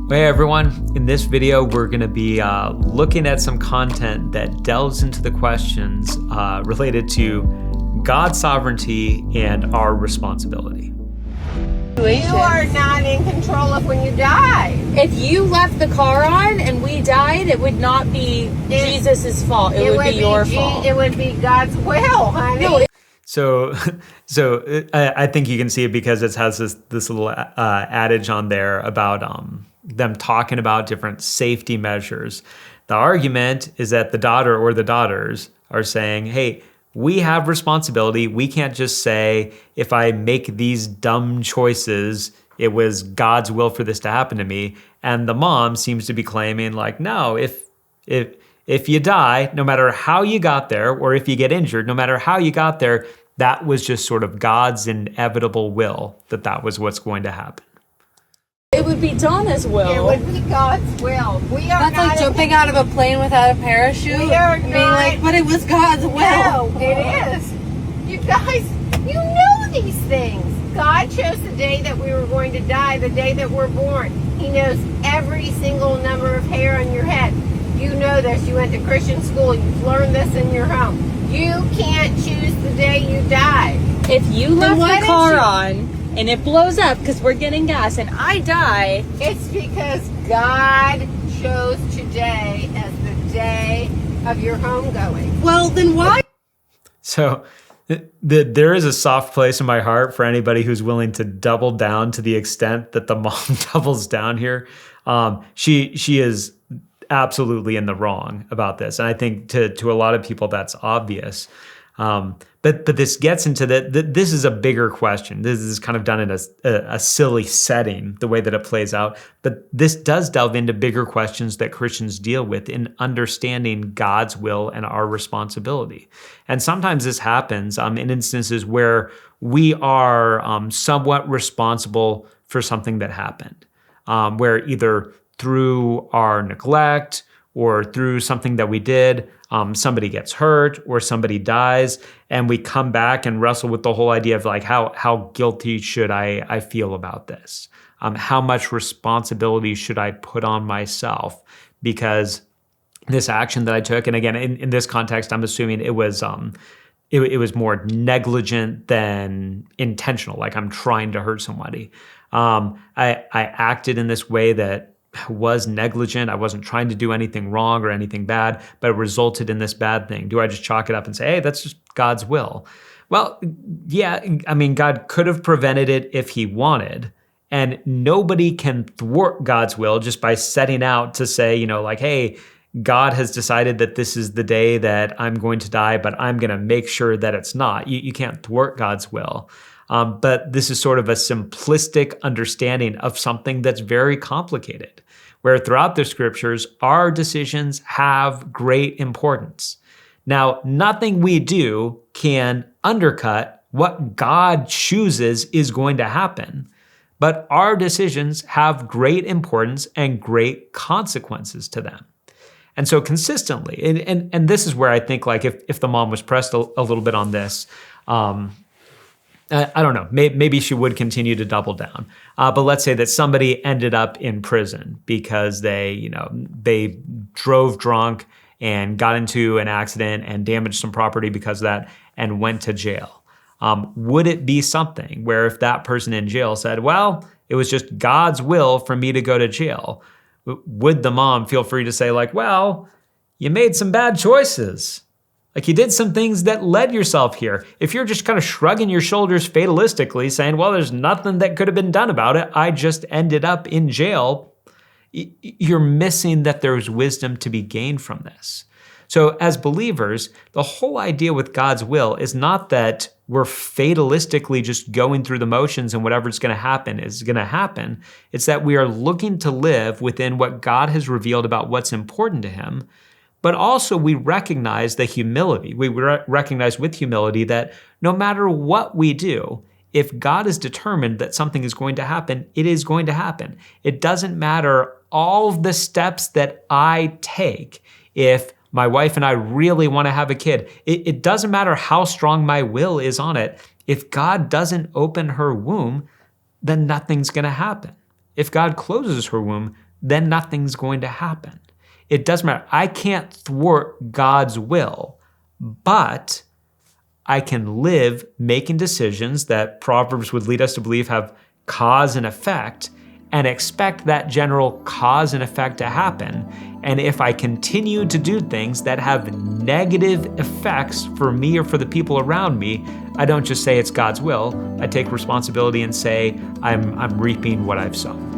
Hey everyone, in this video we're going to be looking at some content that delves into the questions related to God's sovereignty and our responsibility. You are not in control of when you die. If you left the car on and we died, it would not be Jesus' fault. It would be your fault. It would be God's will, honey. No, So I think you can see it because it has this little adage on there about them talking about different safety measures. The argument is that the daughter or the daughters are saying, hey, we have responsibility. We can't just say, if I make these dumb choices, it was God's will for this to happen to me. And the mom seems to be claiming like, no, if you die, no matter how you got there, or if you get injured, no matter how you got there, that was just sort of God's inevitable will that was what's going to happen. it would be Donna's will. It would be God's will. That's like jumping out of a plane without a parachute. We are being not, like, but it was God's will. No, it is. You guys, you know these things. God chose the day that we were going to die, the day that we're born. He knows every single number of hair on your head. You know this. You went to Christian school. You've learned this in your home. You can't choose the day you die. If you left the car on and it blows up because we're getting gas and I die, it's because God chose today as the day of your homegoing. well, then why? So there is a soft place in my heart for anybody who's willing to double down to the extent that the mom doubles down here. She is absolutely in the wrong about this. And I think to a lot of people that's obvious. But this gets into this is a bigger question. This is kind of done in a silly setting, the way that it plays out. But this does delve into bigger questions that Christians deal with in understanding God's will and our responsibility. And sometimes this happens in instances where we are somewhat responsible for something that happened, where either through our neglect or through something that we did, somebody gets hurt or somebody dies, and we come back and wrestle with the whole idea of like, how guilty should I feel about this? How much responsibility should I put on myself? Because this action that I took, and again, in this context, I'm assuming it was more negligent than intentional, like I'm trying to hurt somebody. I acted in this way that was negligent. I wasn't trying to do anything wrong or anything bad, but it resulted in this bad thing. Do I just chalk it up and say, hey, that's just God's will? Well, yeah, I mean, God could have prevented it if he wanted, and nobody can thwart God's will just by setting out to say, like, hey, God has decided that this is the day that I'm going to die, but I'm going to make sure that it's not. You can't thwart God's will. But this is sort of a simplistic understanding of something that's very complicated, where throughout the scriptures, our decisions have great importance. Now, nothing we do can undercut what God chooses is going to happen, but our decisions have great importance and great consequences to them. And so consistently, and this is where I think like if the mom was pressed a little bit on this, I don't know, maybe she would continue to double down. But let's say that somebody ended up in prison because they drove drunk and got into an accident and damaged some property because of that and went to jail. Would it be something where if that person in jail said, well, it was just God's will for me to go to jail, would the mom feel free to say like, well, you made some bad choices? Like you did some things that led yourself here. If you're just kind of shrugging your shoulders fatalistically saying, well, there's nothing that could have been done about it, I just ended up in jail, you're missing that there's wisdom to be gained from this. So as believers, the whole idea with God's will is not that we're fatalistically just going through the motions and whatever's going to happen is going to happen. It's that we are looking to live within what God has revealed about what's important to him. But also we recognize the humility. We recognize with humility that no matter what we do, if God is determined that something is going to happen, it is going to happen. It doesn't matter all of the steps that I take. If my wife and I really want to have a kid, it doesn't matter how strong my will is on it. If God doesn't open her womb, then nothing's going to happen. If God closes her womb, then nothing's going to happen. It doesn't matter. I can't thwart God's will, but I can live making decisions that Proverbs would lead us to believe have cause and effect, and expect that general cause and effect to happen. And if I continue to do things that have negative effects for me or for the people around me, I don't just say it's God's will. I take responsibility and say I'm reaping what I've sown.